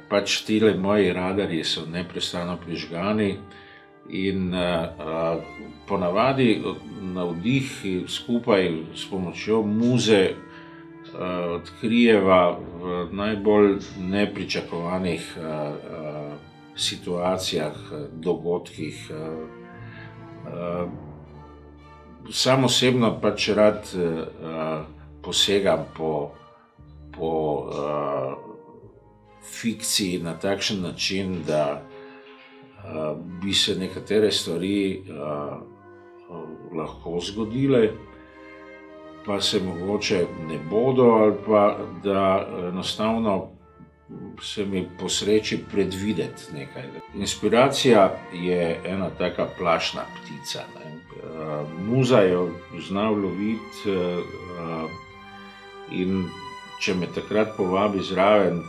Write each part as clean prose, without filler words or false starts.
pač tile moji radarji so neprestano prižgani in ponavadi navdih skupaj s pomočjo muze odkrijeva v najbolj nepričakovanih situacijah, dogodkih. Sam osebno pač rad posegam po fikciji na takšen način, da bi se nekatere stvari lahko zgodile, pa se mogoče ne bodo, ali pa da enostavno se mi posreči predvideti nekaj. Inspiracija je ena taka plašna ptica, ne. Muza jo zna uloviti in če me takrat povabi zraven,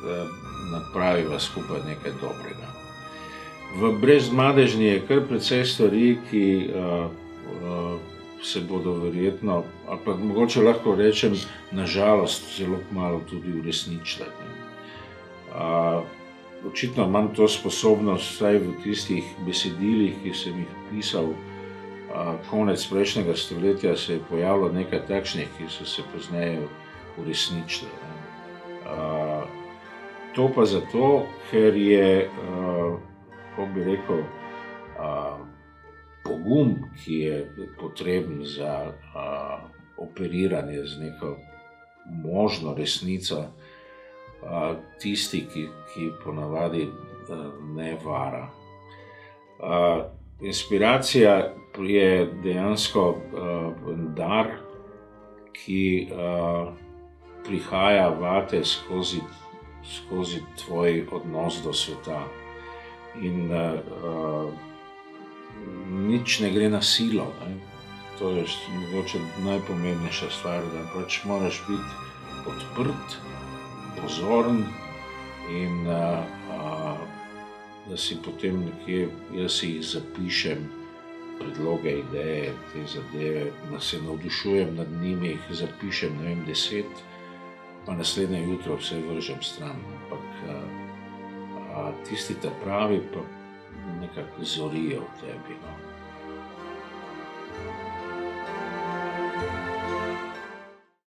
napraviva skupaj nekaj dobrega. V Brezmadežni je kar precej stvari, ki se bodo verjetno, ali pa mogoče lahko rečem, na žalost zelo kmalu tudi uresničile. Očitno imam to sposobnost, vsaj v tistih besedilih, ki sem jih pisal konec prejšnjega stoletja, se je pojavilo nekaj takšnih, ki so se pozneje uresničile. To pa zato, ker je, kako bi rekel, pogum, ki je potreben za operiranje z neko možno resnico, tisti, ki ponavadi ne vara. Inspiracija je dejansko dar, ki prihaja vate skozi tvoj odnos do sveta. In nič ne gre na silo, ne. To je mogoče najpomembnejša stvar, da pač moraš biti odprt, pozoren in da si potem nekje, jaz si jih zapišem, predloge, ideje, te zadeve, da se navdušujem nad njimi, jih zapišem, 10, pa naslednje jutro vse vržem stran. Ampak tisti ta pravi pa nekako zorijo v tebi, no.